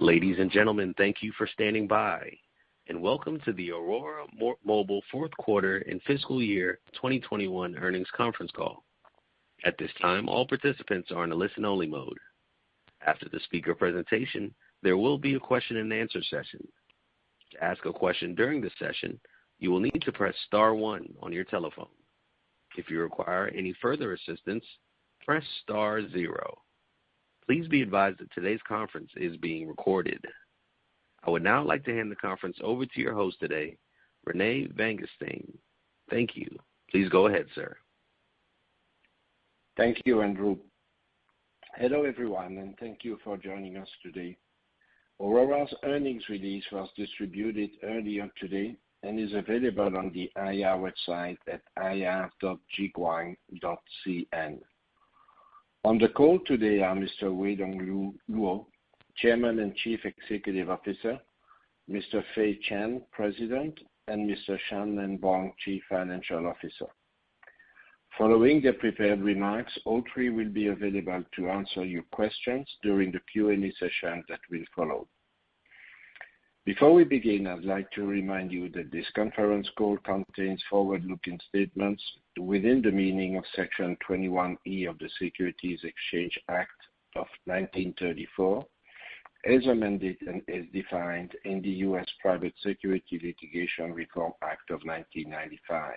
Ladies and gentlemen, thank you for standing by, and welcome to the Aurora Mobile fourth quarter and fiscal year 2021 earnings conference call. At this time, all participants are in a listen-only mode. After the speaker presentation, there will be a question-and-answer session. To ask a question during the session, you will need to press star one on your telephone. If you require any further assistance, press star zero. Please be advised that today's conference is being recorded. I would now like to hand the conference over to your host today, Rene Vanguestaine. Thank you. Please go ahead, sir. Thank you, Andrew. Hello, everyone, and thank you for joining us today. Aurora's earnings release was distributed earlier today and is available on the IR website at ir.jiguang.cn. On the call today are Mr. Weidong Luo, Chairman and Chief Executive Officer, Mr. Fei Chen, President, and Mr. Shan-Nen Bong, Chief Financial Officer. Following their prepared remarks, all three will be available to answer your questions during the Q&A session that will follow. Before we begin, I'd like to remind you that this conference call contains forward-looking statements within the meaning of Section 21E of the Securities Exchange Act of 1934, as amended and as defined in the U.S. Private Securities Litigation Reform Act of 1995.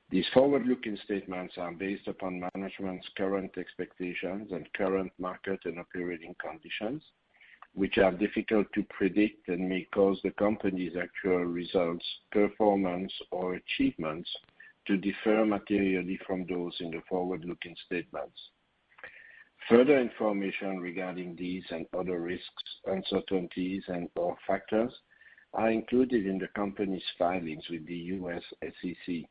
These forward-looking statements are based upon management's current expectations and current market and operating conditions, which are difficult to predict and may cause the company's actual results, performance, or achievements to differ materially from those in the forward-looking statements. Further information regarding these and other risks, uncertainties, and/or factors are included in the company's filings with the U.S. SEC.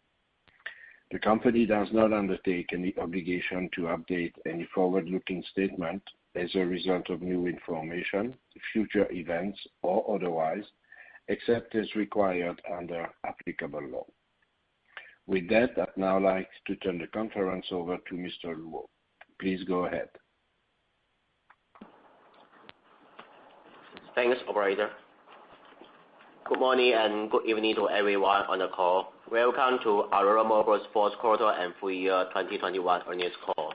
The company does not undertake any obligation to update any forward-looking statement as a result of new information, future events, or otherwise, except as required under applicable law. With that, I'd now like to turn the conference over to Mr. Luo. Please go ahead. Thanks, operator. Good morning and good evening to everyone on the call. Welcome to Aurora Mobile's fourth quarter and full year 2021 earnings call.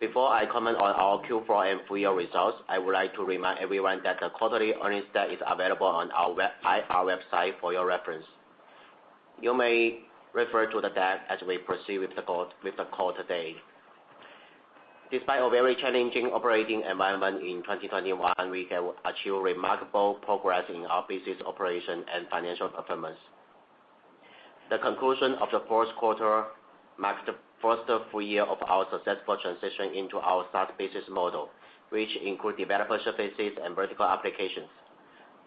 Before I comment on our Q4 and full year results, I would like to remind everyone that the quarterly earnings deck is available on our IR website for your reference. You may refer to the deck as we proceed with the call today. Despite a very challenging operating environment in 2021, we have achieved remarkable progress in our business operation and financial performance. The conclusion of the fourth quarter marks the first full year of our successful transition into our SaaS business model, which include developer services and vertical applications.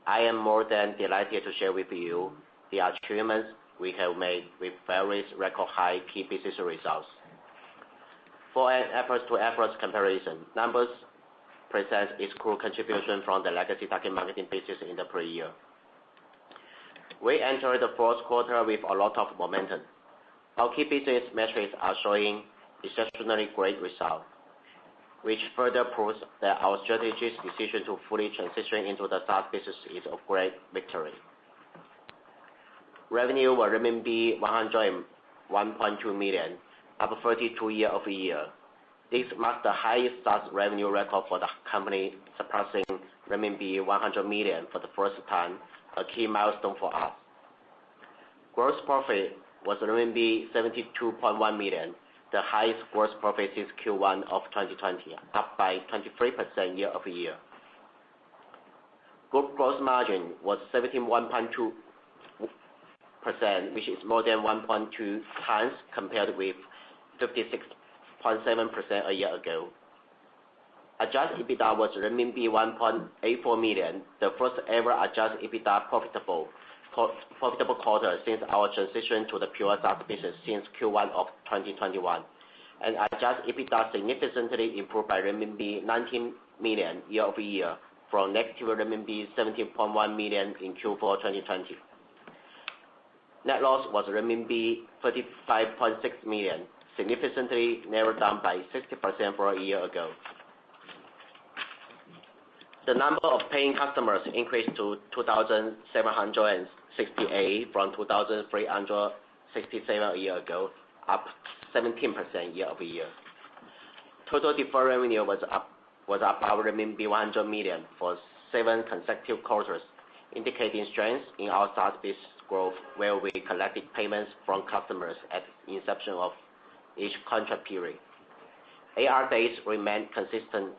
I am more than delighted to share with you the achievements we have made with various record high key business results. For an apples-to-apples comparison, numbers present exclude contribution from the legacy target marketing business in the prior year. We entered the fourth quarter with a lot of momentum. Our key business metrics are showing exceptionally great results, which further proves that our strategic decision to fully transition into the SaaS business is a great victory. Revenue was RMB 101.2 million, up 32% year-over-year. This marks the highest SaaS revenue record for the company, surpassing RMB 100 million for the first time, a key milestone for us. Gross profit was RMB 72.1 million, the highest gross profit since Q1 of 2020, up by 23% year-over-year. Group gross margin was 71.2%, which is more than 1.2 times compared with 56.7% a year ago. Adjusted Ebitda was renminbi 1.84 million, the first ever adjusted Ebitda profitable quarter since our transition to the pure SaaS business since Q1 of 2021. And adjusted Ebitda significantly improved by renminbi 19 million year-over-year from negative renminbi 17.1 million in Q4 2020. Net loss was renminbi 35.6 million, significantly narrowed down by 60% from a year ago. The number of paying customers increased to 2,768 from 2,367 a year ago, up 17% year-over-year. Total deferred revenue was above RMB 100 million for 7 consecutive quarters, indicating strength in our SaaS-based growth, where we collected payments from customers at inception of each contract period. AR days remained consistent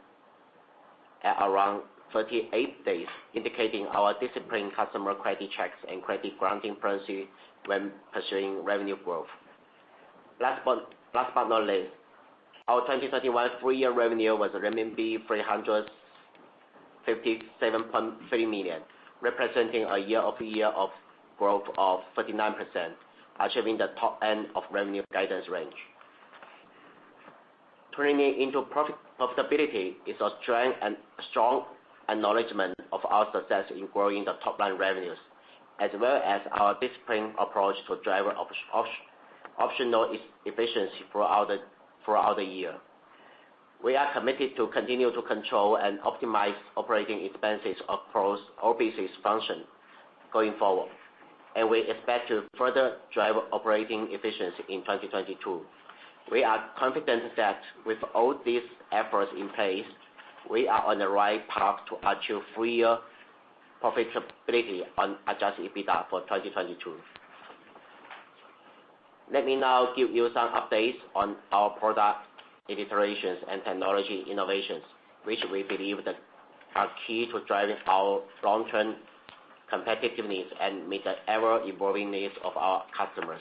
at around 38 days, indicating our disciplined customer credit checks and credit granting policy when pursuing revenue growth. Last but not least, our 2021 full-year revenue was renminbi 357.3 million, representing a year-over-year growth of 39%, achieving the top end of revenue guidance range. Turning into profitability is a strong acknowledgement of our success in growing the top-line revenues, as well as our disciplined approach to drive operational efficiency throughout the year. We are committed to continue to control and optimize operating expenses across all business functions going forward, and we expect to further drive operating efficiency in 2022. We are confident that with all these efforts in place, we are on the right path to achieve full-year profitability on adjusted Ebitda for 2022. Let me now give you some updates on our product iterations and technology innovations, which we believe that are key to driving our long-term competitiveness and meet the ever-evolving needs of our customers.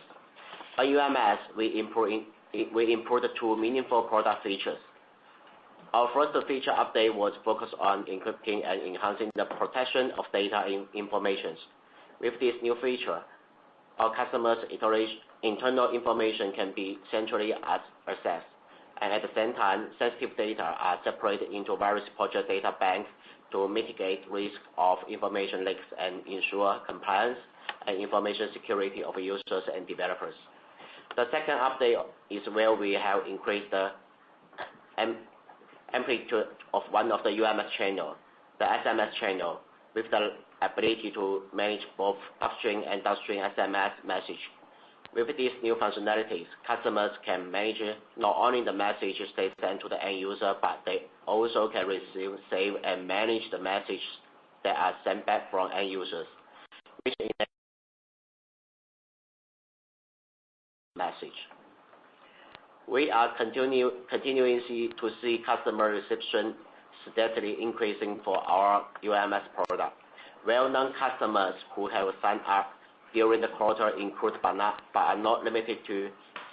On UMS, we improved 2 meaningful product features. Our first feature update was focused on encrypting and enhancing the protection of data information. With this new feature, our customers' internal information can be centrally accessed, and at the same time, sensitive data are separated into various project data banks to mitigate risk of information leaks and ensure compliance and information security of users and developers. The second update is where we have increased the amplitude of one of the UMS channel, the SMS channel, with the ability to manage both upstream and downstream SMS message. With these new functionalities, customers can manage not only the messages they send to the end user, but they also can receive, save, and manage the messages that are sent back from end users, which is message. We are continuing to see customer reception steadily increasing for our UMS product. Well-known customers who have signed up during the quarter include but are not limited to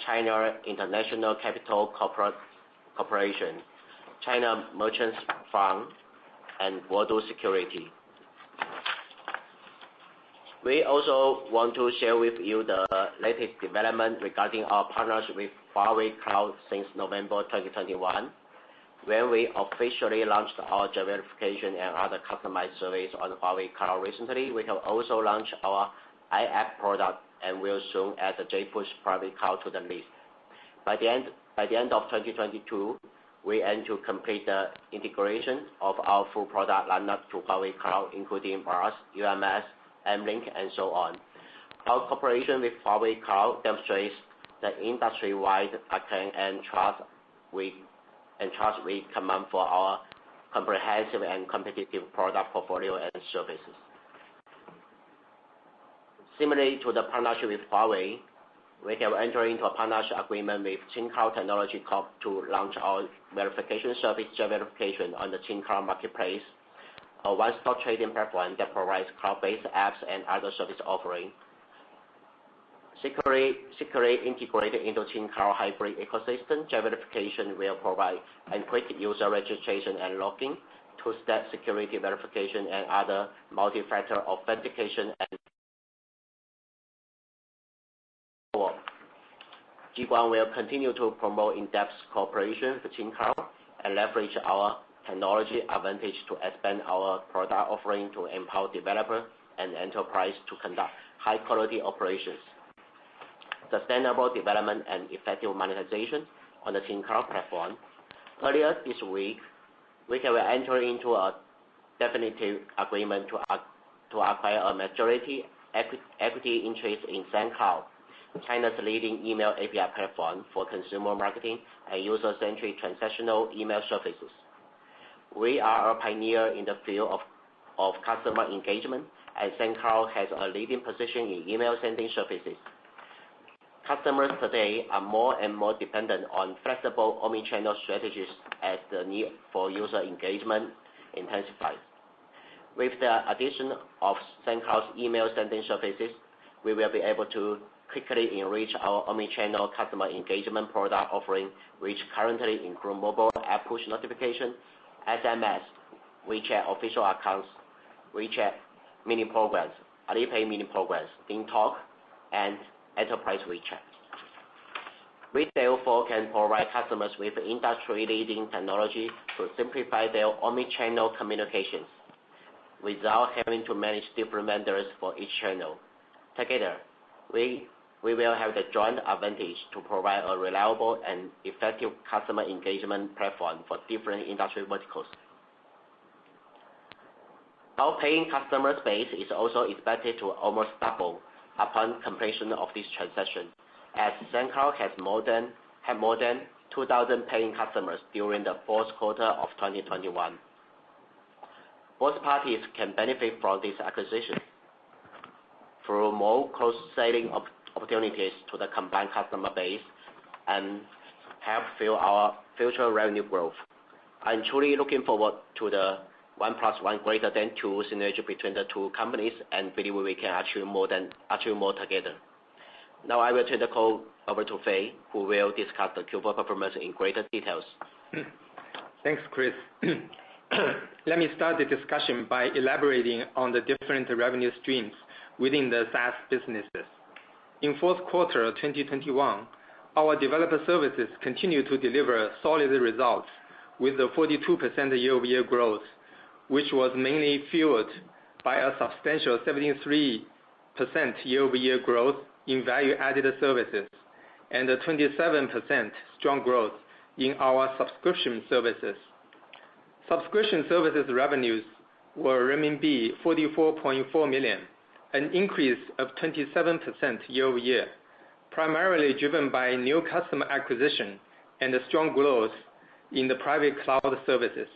China International Capital Corporation, China Merchants Fund, and Bordeaux Security. We also want to share with you the latest development regarding our partnership with Huawei Cloud since November 2021. When we officially launched our job verification and other customized service on Huawei Cloud recently, we have also launched our iApp product and will soon add the JPush private cloud to the list. By the end of 2022, we aim to complete the integration of our full product lineup to Huawei Cloud, including BaaS, UMS, M-Link, and so on. Our cooperation with Huawei Cloud demonstrates the industry-wide acclaim and trust we command for our comprehensive and competitive product portfolio and services. Similarly to the partnership with Huawei, we have entered into a partnership agreement with Cloud Technology Corp to launch our verification service, job verification, on the Cloud Marketplace, a one-stop trading platform that provides cloud-based apps and other service offerings. Securely integrated into Cloud hybrid ecosystem, job verification will provide and quick user registration and login, two-step security verification, and other multi-factor authentication and more. Jiguang will continue to promote in-depth cooperation with Cloud and leverage our technology advantage to expand our product offering to empower developers and enterprise to conduct high-quality operations, sustainable development, and effective monetization on the Cloud platform. Earlier this week, we have entered into a definitive agreement to acquire a majority equity interest in SendCloud, China's leading email API platform for consumer marketing and user-centric transactional email services. We are a pioneer in the field of customer engagement, and SendCloud has a leading position in email sending services. Customers today are more and more dependent on flexible omnichannel strategies as the need for user engagement intensifies. With the addition of SendCloud's email sending services, we will be able to quickly enrich our omnichannel customer engagement product offering, which currently include mobile app push notification, SMS, WeChat official accounts, WeChat mini programs, Alipay mini programs, DingTalk, and Enterprise WeChat. We therefore can provide customers with industry-leading technology to simplify their omnichannel communications without having to manage different vendors for each channel. Together, we will have the joint advantage to provide a reliable and effective customer engagement platform for different industry verticals. Our paying customer base is also expected to almost double upon completion of this transaction, as SendCloud had more than 2,000 paying customers during the fourth quarter of 2021. Both parties can benefit from this acquisition through more cross-selling opportunities to the combined customer base and help fuel our future revenue growth. I'm truly looking forward to the 1 + 1 greater than 2 synergy between the two companies and believe we can achieve more together. Now I will turn the call over to Fei, who will discuss the Q4 performance in greater details. Thanks, Chris. Let me start the discussion by elaborating on the different revenue streams within the SaaS businesses. In fourth quarter of 2021, our developer services continued to deliver solid results with a 42% year-over-year growth, which was mainly fueled by a substantial 73% year-over-year growth in value-added services and a 27% strong growth in our subscription services. Subscription services revenues were renminbi 44.4 million, an increase of 27% year-over-year, primarily driven by new customer acquisition and a strong growth in the private cloud services.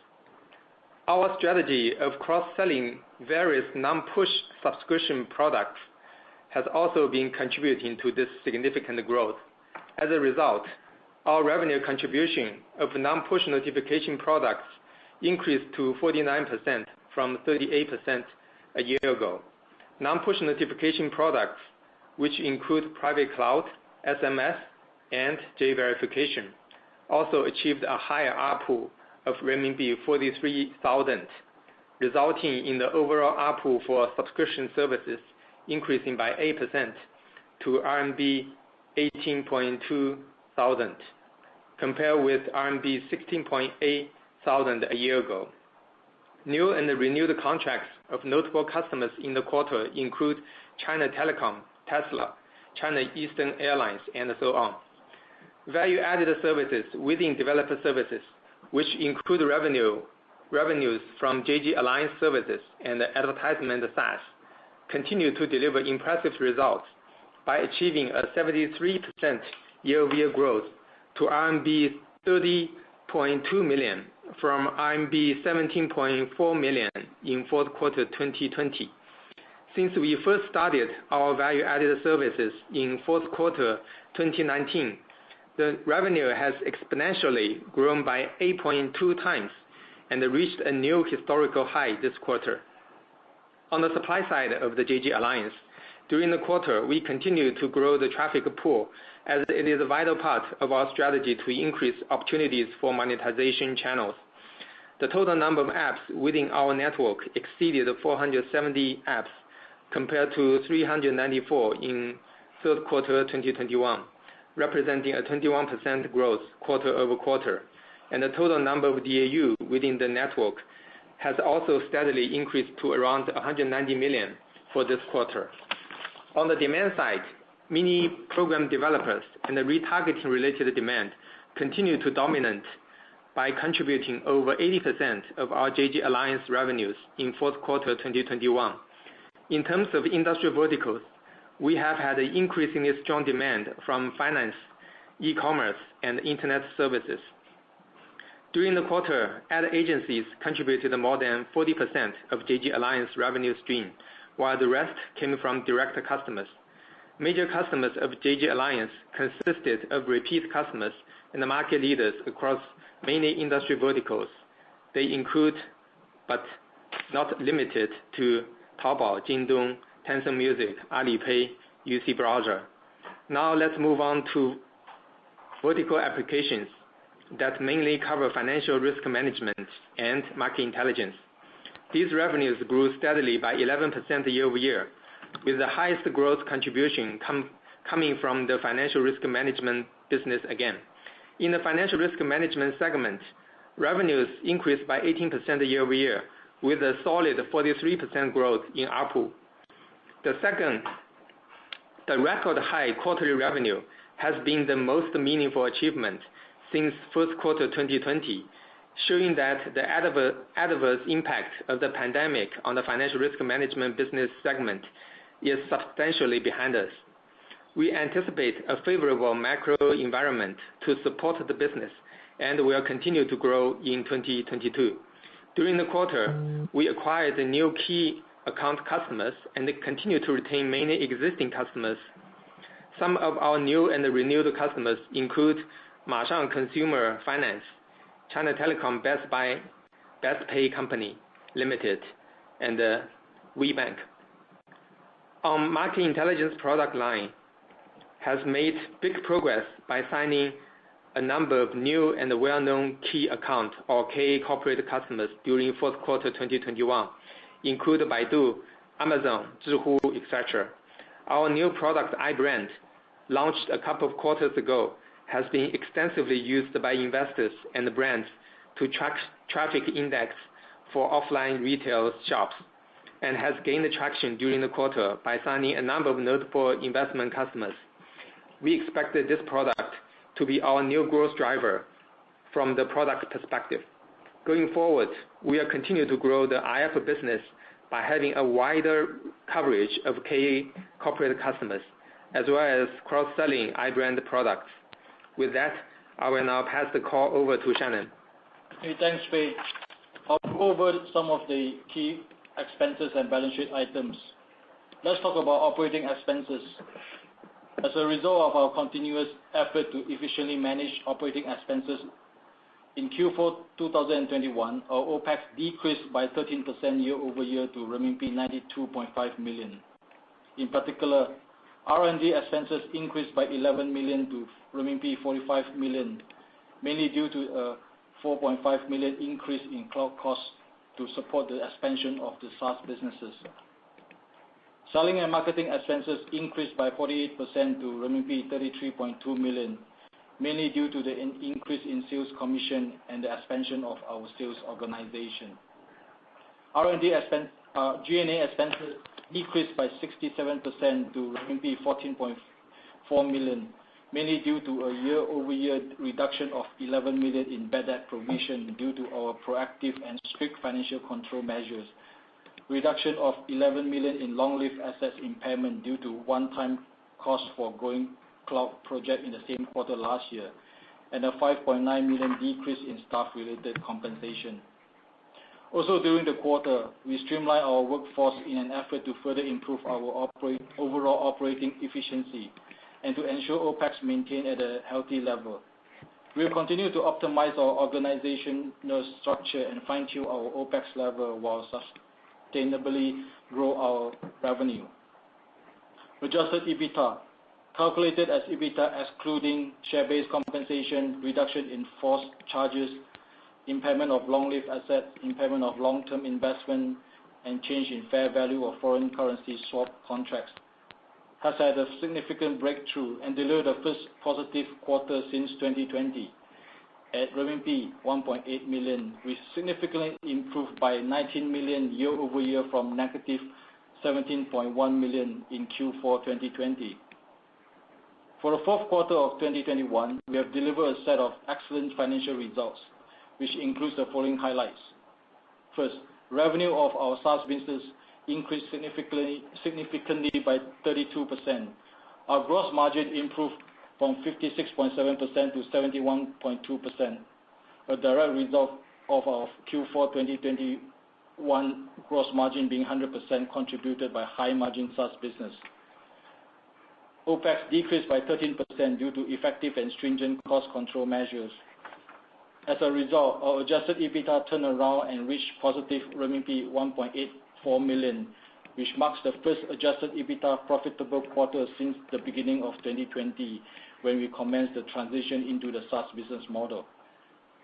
Our strategy of cross-selling various non-push subscription products has also been contributing to this significant growth. As a result, our revenue contribution of non-push notification products increased to 49% from 38% a year ago. Non-push notification products, which include private cloud, SMS, and J-verification, also achieved a higher ARPU of renminbi 43,000, resulting in the overall ARPU for subscription services increasing by 8% to RMB 18,200, compared with RMB 16,800 a year ago. New and renewed contracts of notable customers in the quarter include China Telecom, Tesla, China Eastern Airlines, and so on. Value-added services within developer services, which include revenues from JG Alliance services and advertisement SaaS, continue to deliver impressive results by achieving a 73% year-over-year growth to RMB 30.2 million from RMB 17.4 million in fourth quarter 2020. Since we first started our value-added services in fourth quarter 2019, the revenue has exponentially grown by 8.2 times and reached a new historical high this quarter. On the supply side of the JG Alliance, during the quarter, we continued to grow the traffic pool as it is a vital part of our strategy to increase opportunities for monetization channels. The total number of apps within our network exceeded 470 apps compared to 394 in third quarter 2021, representing a 21% growth quarter-over-quarter. The total number of DAU within the network has also steadily increased to around 190 million for this quarter. On the demand side, mini program developers and the retargeting related demand continue to dominate by contributing over 80% of our JG Alliance revenues in fourth quarter 2021. In terms of industry verticals, we have had an increasingly strong demand from finance, e-commerce, and internet services. During the quarter, ad agencies contributed more than 40% of JG Alliance revenue stream, while the rest came from direct customers. Major customers of JG Alliance consisted of repeat customers and the market leaders across many industry verticals. They include, but not limited to Taobao, Jingdong, Tencent Music, Alipay, UC Browser. Now let's move on to vertical applications that mainly cover financial risk management and market intelligence. These revenues grew steadily by 11% year-over-year, with the highest growth contribution coming from the financial risk management business again. In the financial risk management segment, revenues increased by 18% year-over-year, with a solid 43% growth in ARPU. The record high quarterly revenue has been the most meaningful achievement since first quarter 2020, showing that the adverse impact of the pandemic on the financial risk management business segment is substantially behind us. We anticipate a favorable macro environment to support the business, and will continue to grow in 2022. During the quarter, we acquired the new key account customers and continue to retain many existing customers. Some of our new and renewed customers include Mashang Consumer Finance, China Telecom Best Pay Company Limited, and WeBank. Our market intelligence product line has made big progress by signing a number of new and well-known key account or KA corporate customers during fourth quarter 2021, including Baidu, Amazon, Zhihu, etc. Our new product, iBrand, launched a couple of quarters ago, has been extensively used by investors and brands to track traffic index for offline retail shops, and has gained traction during the quarter by signing a number of notable investment customers. We expected this product to be our new growth driver from the product perspective. Going forward, we will continue to grow the IF business by having a wider coverage of KA corporate customers, as well as cross-selling iBrand products. With that, I will now pass the call over to Shannon. Hey, thanks, Fei. I'll go over some of the key expenses and balance sheet items. Let's talk about operating expenses. As a result of our continuous effort to efficiently manage operating expenses, in Q4 2021, our OpEx decreased by 13% year-over-year to renminbi 92.5 million. In particular, R&D expenses increased by 11 million to renminbi 45 million, mainly due to a 4.5 million increase in cloud costs to support the expansion of the SaaS businesses. Selling and marketing expenses increased by 48% to renminbi 33.2 million, mainly due to the increase in sales commission and the expansion of our sales organization. G&A expenses decreased by 67% to RMB 14.4 million, mainly due to a year-over-year reduction of 11 million in bad debt provision due to our proactive and strict financial control measures, reduction of 11 million in long-lived assets impairment due to one-time cost for going cloud project in the same quarter last year, and a 5.9 million decrease in staff-related compensation. Also during the quarter, we streamlined our workforce in an effort to further improve our overall operating efficiency and to ensure OpEx maintained at a healthy level. We will continue to optimize our organizational structure and fine-tune our OpEx level while sustainably grow our revenue. Adjusted Ebitda, calculated as Ebitda excluding share-based compensation, reduction in force charges, impairment of long-lived assets, impairment of long-term investment, and change in fair value of foreign currency swap contracts, has had a significant breakthrough and delivered the first positive quarter since 2020 at RMB 1.8 million, which significantly improved by 19 million year-over-year from negative 17.1 million in Q4 2020. For the fourth quarter of 2021, we have delivered a set of excellent financial results. which includes the following highlights. First, revenue of our SaaS business increased significantly by 32%. Our gross margin improved from 56.7% to 71.2%, a direct result of our Q4 2021 gross margin being 100% contributed by high margin SaaS business. OpEx decreased by 13% due to effective and stringent cost control measures. As a result, our adjusted Ebitda turned around and reached positive renminbi 1.84 million, which marks the first adjusted Ebitda profitable quarter since the beginning of 2020, when we commenced the transition into the SaaS business model.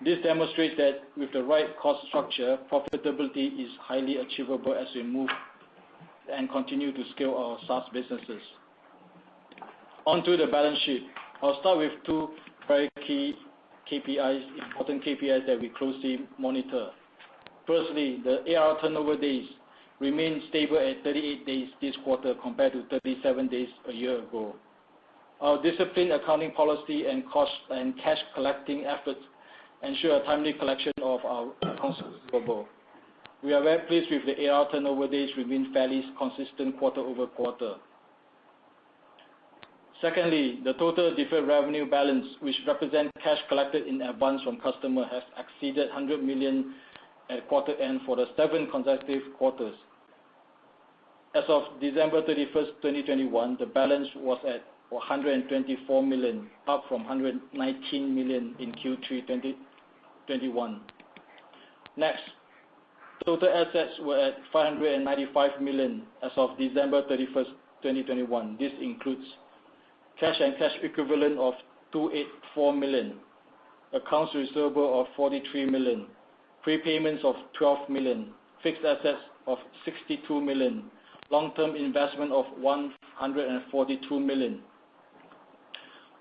This demonstrates that with the right cost structure, profitability is highly achievable as we move and continue to scale our SaaS businesses. Onto the balance sheet. I'll start with two very key KPIs, important KPIs that we closely monitor. Firstly, the AR turnover days remain stable at 38 days this quarter compared to 37 days a year ago. Our disciplined accounting policy and cost and cash collecting efforts ensure a timely collection of our accounts receivable. We are very pleased with the AR turnover days remain fairly consistent quarter-over-quarter. Secondly, the total deferred revenue balance, which represents cash collected in advance from customer, has exceeded 100 million at quarter end for the 7 consecutive quarters. As of December 31st, 2021, the balance was at 124 million, up from 119 million in Q3 2021. Next, total assets were at 595 million as of December 31st, 2021. This includes cash and cash equivalent of 284 million, accounts receivable of 43 million, prepayments of 12 million, fixed assets of 62 million, long-term investment of 142 million.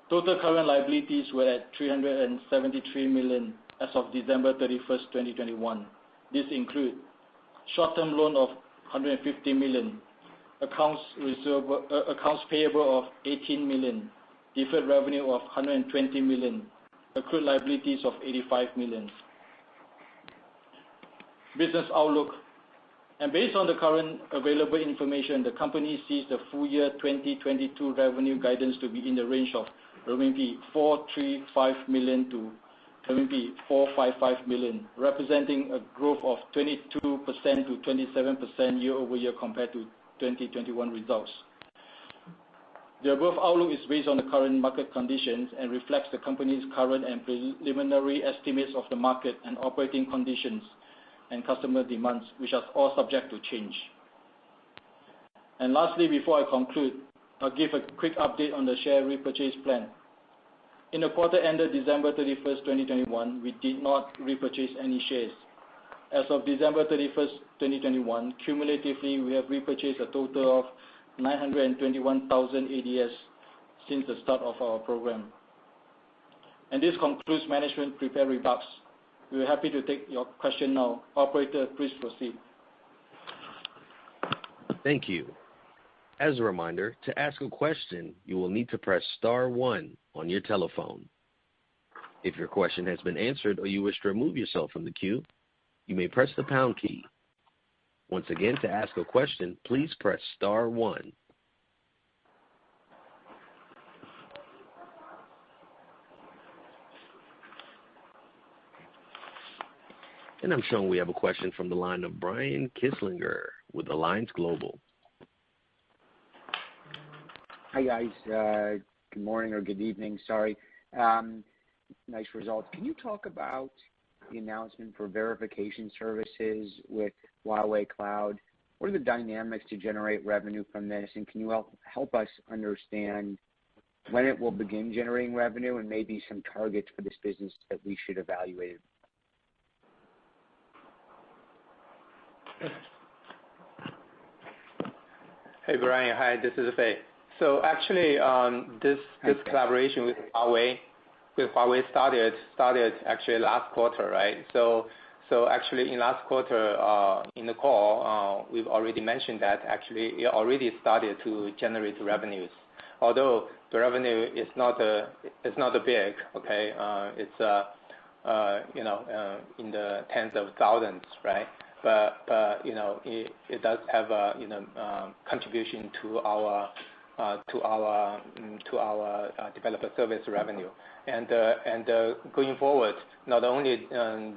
Total current liabilities were at 373 million as of December 31st, 2021. This include short-term loan of 150 million, accounts payable of 18 million, deferred revenue of 120 million, accrued liabilities of 85 million. Business outlook. Based on the current available information, the company sees the full year 2022 revenue guidance to be in the range of 435 million to 455 million, representing a growth of 22% to 27% year-over-year compared to 2021 results. The above outlook is based on the current market conditions and reflects the company's current and preliminary estimates of the market and operating conditions and customer demands, which are all subject to change. And lastly, before I conclude, I'll give a quick update on the share repurchase plan. In the quarter ended December 31st, 2021, we did not repurchase any shares. As of December 31st, 2021, cumulatively, we have repurchased a total of 921,000 ADS since the start of our program. And this concludes management prepared remarks. We are happy to take your question now. Operator, please proceed. Thank you. As a reminder, to ask a question, you will need to press star 1 on your telephone. If your question has been answered or you wish to remove yourself from the queue, you may press the pound key. Once again, to ask a question, please press star 1. And I'm showing we have a question from the line of Brian Kislinger with Alliance Global. Hi guys, good morning or good evening, sorry. Nice results. Can you talk about the announcement for verification services with Huawei Cloud? What are the dynamics to generate revenue from this, and can you help us understand when it will begin generating revenue and maybe some targets for this business that we should evaluate? Hey Brian, hi, this is Fei. So actually, this collaboration with Huawei started actually last quarter, right? So actually in last quarter, in the call, we've already mentioned that actually it already started to generate revenues. Although the revenue is not big, okay? It's in the tens of thousands, right? But it does have a contribution to our developer service revenue. And going forward, not only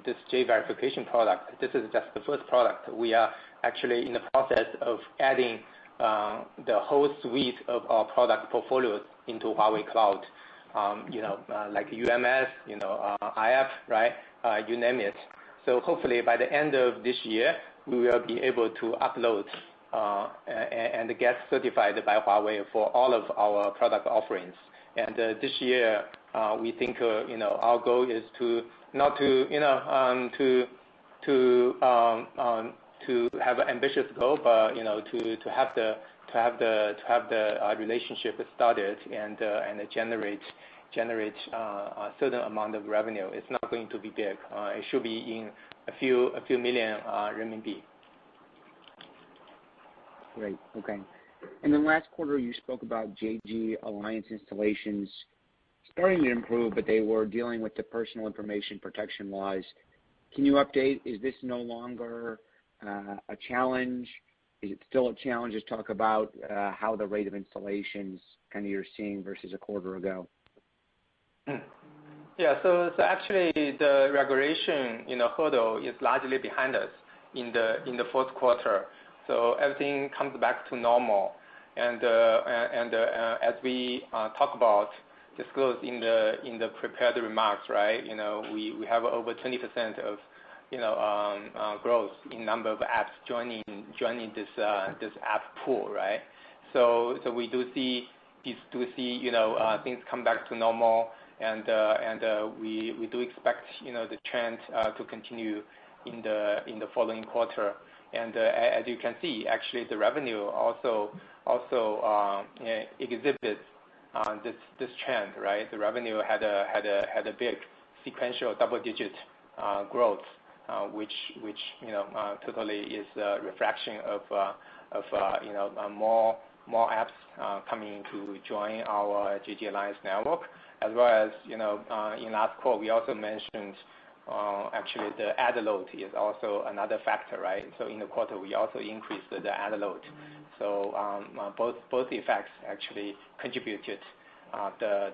this J verification product, this is just the first product. We are actually in the process of adding the whole suite of our product portfolios into Huawei Cloud, like UMS, IF, right? You name it. So hopefully by the end of this year, we will be able to upload and get certified by Huawei for all of our product offerings. And this year, we think our goal is to not to have an ambitious goal, but to have the relationship started and generate a certain amount of revenue. It's not going to be big. It should be in a few million RMB. Great. Okay. And then last quarter, you spoke about JG Alliance installations starting to improve, but they were dealing with the personal information protection laws. Can you update? Is this no longer a challenge? Is it still a challenge? Just talk about how the rate of installations kind of you're seeing versus a quarter ago. Yeah. So actually, the regulation hurdle is largely behind us in the fourth quarter. So everything comes back to normal. And as we talk about, disclosed in the prepared remarks, right? We have over 20% of growth in number of apps joining this app pool, right? So we do see things come back to normal, and we do expect the trend to continue in the following quarter. And as you can see, actually the revenue also exhibits this trend, right? The revenue had a big sequential double-digit growth, which totally is a reflection of more apps coming to join our JG Alliance network, as well as in last call we also mentioned actually the ad load is also another factor, right? So in the quarter we also increased the ad load. So both effects actually contributed the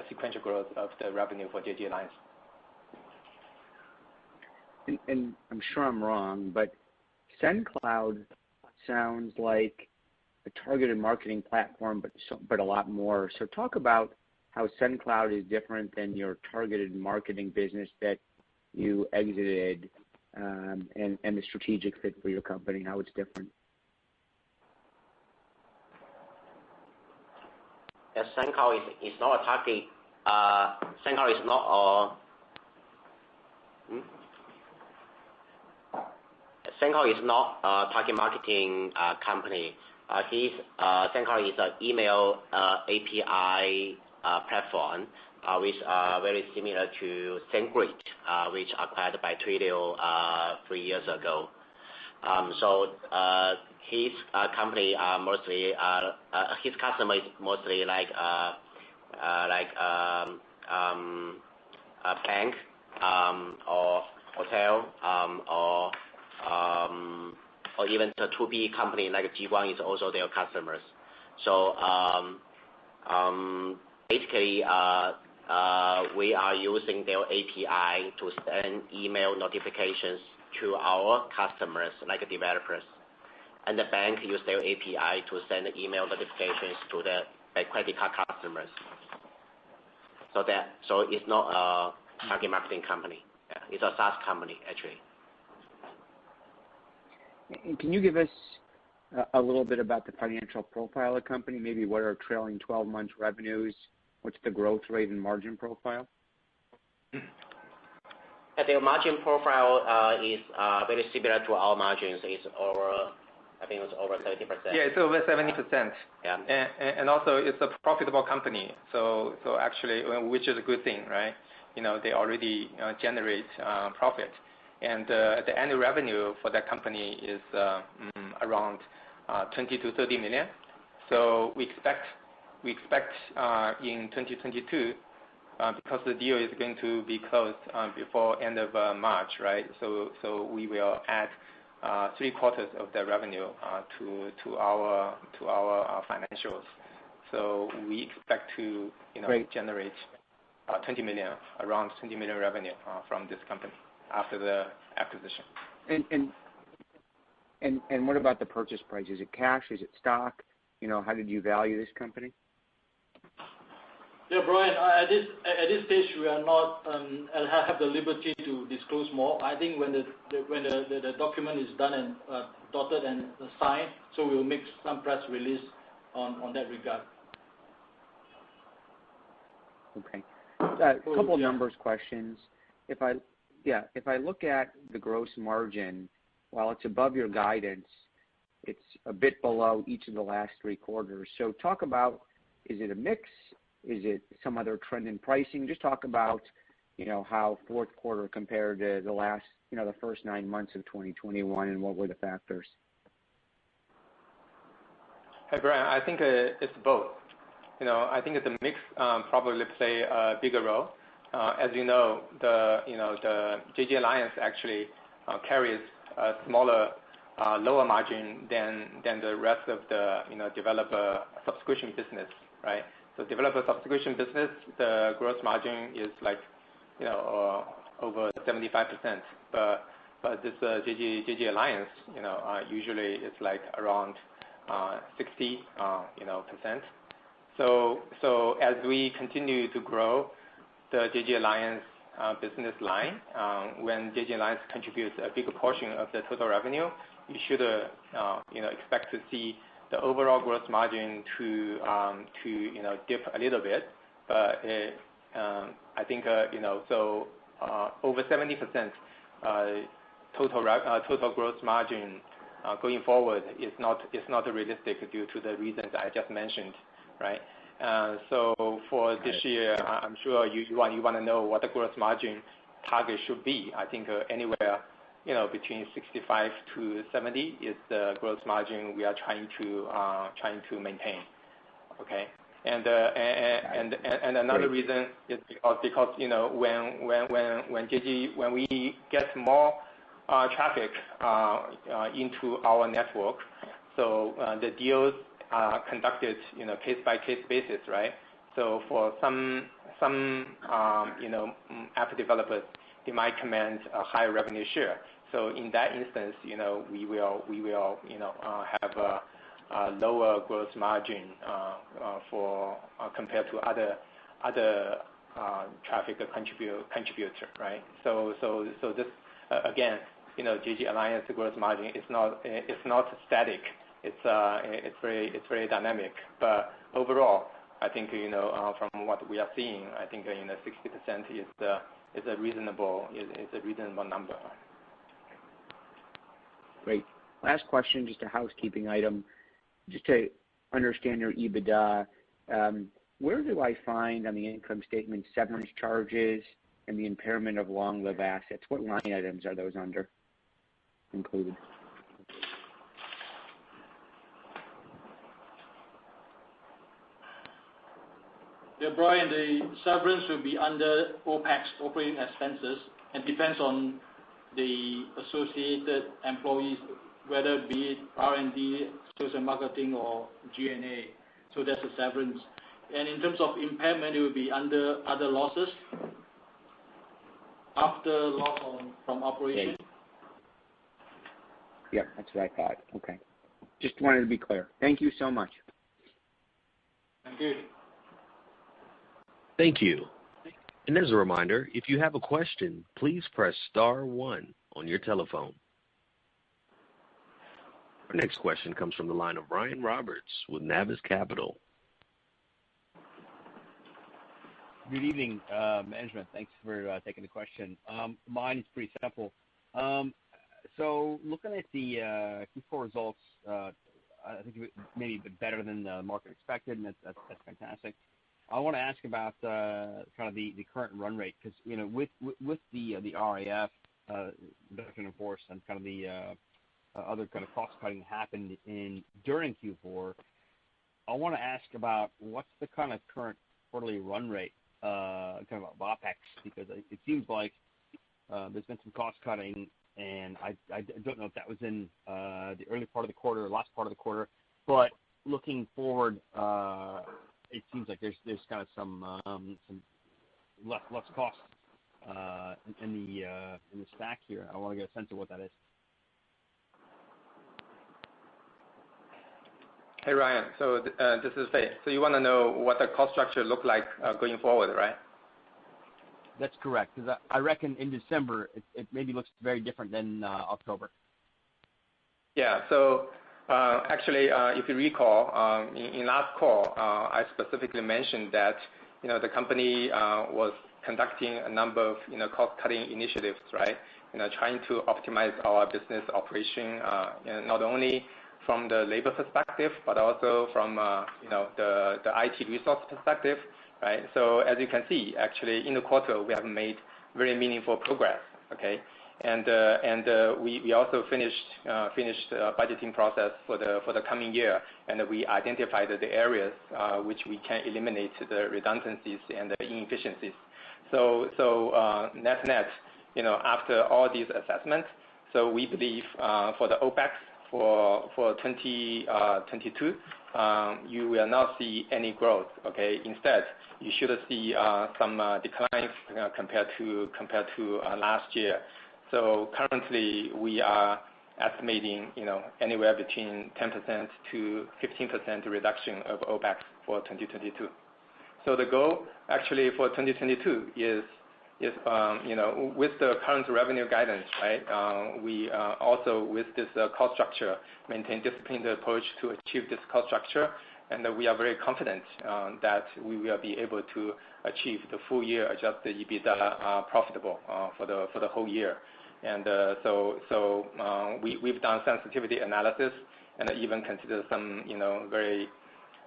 sequential growth of the revenue for JG Alliance. And I'm sure I'm wrong, but SendCloud sounds like a targeted marketing platform, but a lot more. So talk about how SendCloud is different than your targeted marketing business that you exited, and the strategic fit for your company, how it's different. Yes, SendCloud is not a target. SendCloud is not SendCloud is not a target marketing company. SendCloud is an email API platform, which are very similar to SendGrid, which acquired by Twilio 3 years ago. So his company mostly his customer is mostly like a bank or hotel or even the 2B company like Jiguang is also their customers. So basically we are using their API to send email notifications to our customers like developers, and the bank use their API to send email notifications to the credit card customers. So it's not a target marketing company. Yeah, it's a SaaS company actually. And can you give us a little bit about the financial profile of the company? Maybe what are trailing 12 months revenues? What's the growth rate and margin profile? The margin profile is very similar to our margins. It's over, I think it's over 30%. Yeah, it's over 70%. Yeah. And also it's a profitable company. So actually, which is a good thing, right? They already generate profit, and the annual revenue for that company is around 20 to 30 million. So we expect in 2022 because the deal is going to be closed before end of March, right? So we will add 3/4 of the revenue to our financials. So we expect to generate around $20 million revenue from this company after the acquisition. And what about the purchase price? Is it cash? Is it stock? How did you value this company? Yeah, Brian, at this stage, we are not have the liberty to disclose more. I think when the document is done and dotted and signed, so we'll make some press release on that regard. Okay. A couple of numbers questions. If I look at the gross margin, while it's above your guidance, it's a bit below each of the last 3 quarters. So talk about, is it a mix? Is it some other trend in pricing? Just talk about, how fourth quarter compared to the last, the first 9 months of 2021, and what were the factors? Hey, Brian, I think it's both. I think the mix probably play a bigger role. As you know, the JG Alliance actually carries a smaller, lower margin than the rest of the developer subscription business, right? So developer subscription business, the gross margin is like over 75%, but this JG Alliance, usually it's like around 60%. So as we continue to grow the JG Alliance business line, when JG Alliance contributes a bigger portion of the total revenue, you should expect to see the overall gross margin to dip a little bit. But I think so over 70% total gross margin going forward is not realistic due to the reasons I just mentioned, right? So for this year, I'm sure you want to know what the gross margin target should be. I think anywhere between 65 to 70 is the gross margin we are trying to maintain. Okay, and another reason is because when we get more traffic into our network, so the deals are conducted case by case basis, right? So for some app developers, they might command a higher revenue share. So in that instance, we will have a lower gross margin for compared to other traffic contributor, right? So this again, JG Alliance gross margin is not static. It's very dynamic. But overall, I think from what we are seeing, I think 60% is a reasonable number. Great. Last question, just a housekeeping item. Just to understand your Ebitda, where do I find on the income statement severance charges and the impairment of long-lived assets? What line items are those included? Yeah, Brian, the severance will be under OPEX, operating expenses, and depends on the associated employees, whether it be R&D, sales and marketing, or G&A. So that's a severance. And in terms of impairment, it will be under other losses after loss from operation. Okay. Yep, that's what I thought. Okay. Just wanted to be clear. Thank you so much. Thank you. Thank you. And as a reminder, if you have a question, please press star 1 on your telephone. Our next question comes from the line of Ryan Roberts with Navis Capital. Good evening, management. Thanks for taking the question. Mine is pretty simple. So looking at the Q4 results, I think maybe a bit better than the market expected, and that's fantastic. I want to ask about kind of the current run rate, because with the RAF reduction in force and kind of the other kind of cost cutting happened during Q4, I want to ask about what's the kind of current quarterly run rate kind of OpEx, because it seems like there's been some cost cutting, and I don't know if that was in the early part of the quarter or last part of the quarter, but looking forward, it seems like there's kind of some less cost in the stack here. I want to get a sense of what that is. Hey, Ryan. So this is Fei. So you want to know what the cost structure look like going forward, right? That's correct. Because I reckon in December it maybe looks very different than October. Yeah. So actually, if you recall, in last call, I specifically mentioned that the company was conducting a number of cost-cutting initiatives, right? Trying to optimize our business operation, not only from the labor perspective, but also from the IT resource perspective, right? So as you can see, actually in the quarter we have made very meaningful progress. Okay, and we also finished budgeting process for the coming year, and we identified the areas which we can eliminate the redundancies and the inefficiencies. So net, after all these assessments, so we believe for the OpEx for 2022, you will not see any growth. Okay, instead you should see some declines compared to last year. So currently we are estimating anywhere between 10% to 15% reduction of OpEx for 2022. So the goal actually for 2022 is with the current revenue guidance, right? We also with this cost structure maintain disciplined approach to achieve this cost structure, and we are very confident that we will be able to achieve the full year adjusted EBITDA profitable for the whole year. And so we've done sensitivity analysis and even consider some very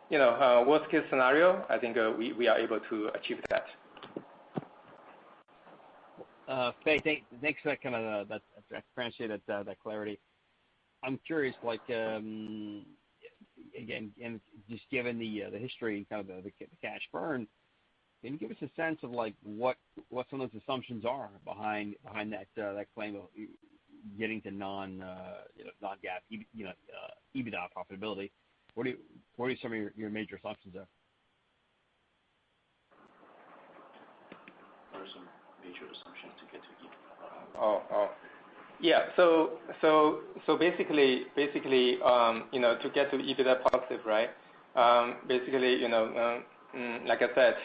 worst case scenario. I think we are able to achieve that. Fei, thanks for that kind of that appreciate that clarity. I'm curious, like again, and just given the history and kind of the cash burn, can you give us a sense of like what some of those assumptions are behind that claim of getting to non-GAAP EBITDA profitability? What are some of your major assumptions there? What are some major assumptions to get to EBITDA? Yeah. So basically, to get to EBITDA positive, right? Basically, like I said,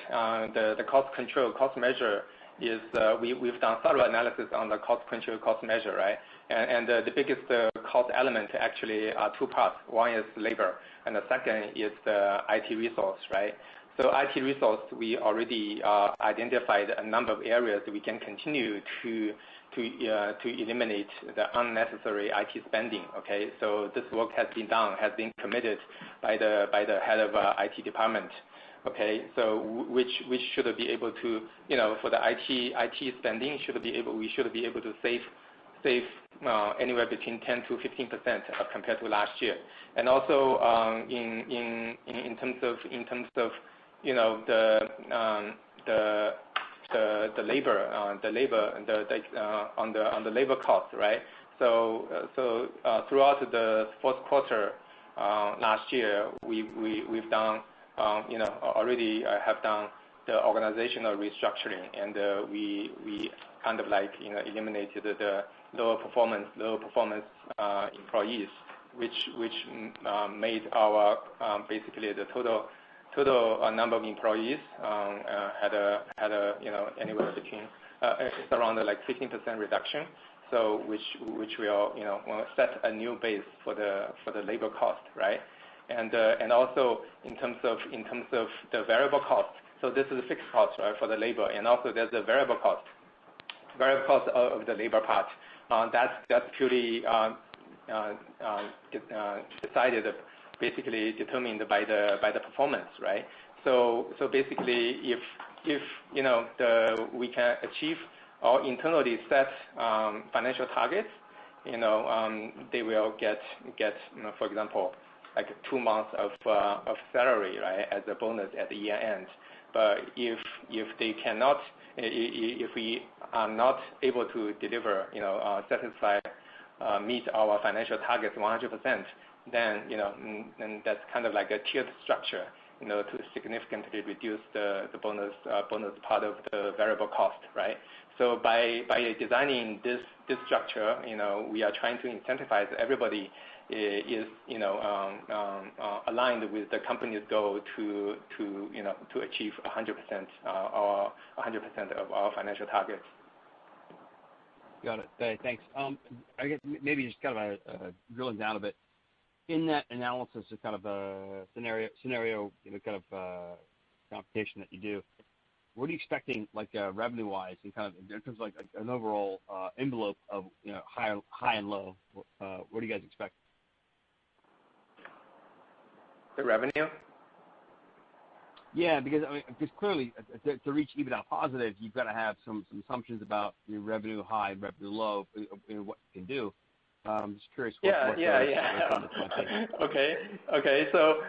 the cost control, cost measure is we've done thorough analysis on the cost control, cost measure, right? And the biggest cost element actually are two parts. One is labor, and the second is the IT resource, right? So IT resource, we already identified a number of areas that we can continue to eliminate the unnecessary IT spending. Okay, so this work has been done, has been committed by the head of IT department. Okay, so which should be able to for the IT spending we should be able to save anywhere between 10 to 15% compared to last year. And also in terms of the labor on the labor cost, right? So throughout the fourth quarter last year, we've done already have done the organizational restructuring, and we kind of like eliminated the lower performance employees, which made our basically the total number of employees had a anywhere between it's around like 15% reduction. So which will set a new base for the labor cost, right? And also in terms of the variable cost. So this is a fixed cost, right, for the labor, and also there's a variable cost of the labor part. That's purely decided, basically determined by the performance, right? So basically, if we can achieve our internally set financial targets, they will get for example, like 2 months of salary, right, as a bonus at the year end. But if they cannot, if we are not able to deliver, satisfy, meet our financial targets 100%, then then that's kind of like a tiered structure, to significantly reduce the bonus part of the variable cost, right? So by designing this structure, we are trying to incentivize everybody is aligned with the company's goal to achieve 100% or 100% of our financial targets. Got it. Okay, thanks. I guess maybe just kind of drilling down a bit. In that analysis of kind of a scenario, kind of computation that you do, what are you expecting, like revenue-wise, and kind of in terms of like an overall envelope of high and low? What do you guys expect? The revenue? Yeah, because clearly to reach Ebitda positive, you've got to have some assumptions about your revenue high, revenue low, what you can do. I'm just curious. Yeah. Okay. So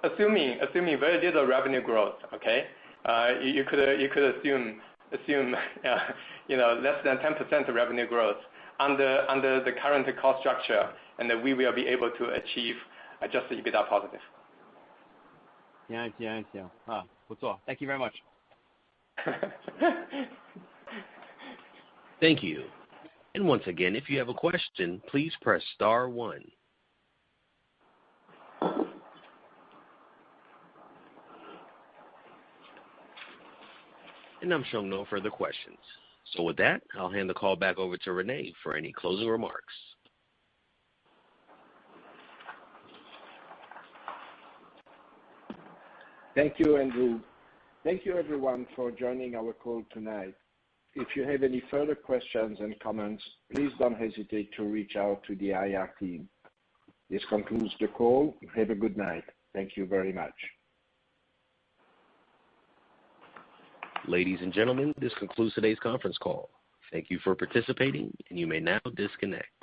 assuming very little revenue growth, okay, you could assume less than 10% revenue growth under the current cost structure, and then we will be able to achieve adjusted Ebitda positive. Yeah. What's all? Thank you very much. Thank you. And once again, if you have a question, please press star 1. And I'm showing no further questions. So with that, I'll hand the call back over to Renee for any closing remarks. Thank you, Andrew. Thank you, everyone, for joining our call tonight. If you have any further questions and comments, please don't hesitate to reach out to the IR team. This concludes the call. Have a good night. Thank you very much. Ladies and gentlemen, this concludes today's conference call. Thank you for participating, and you may now disconnect.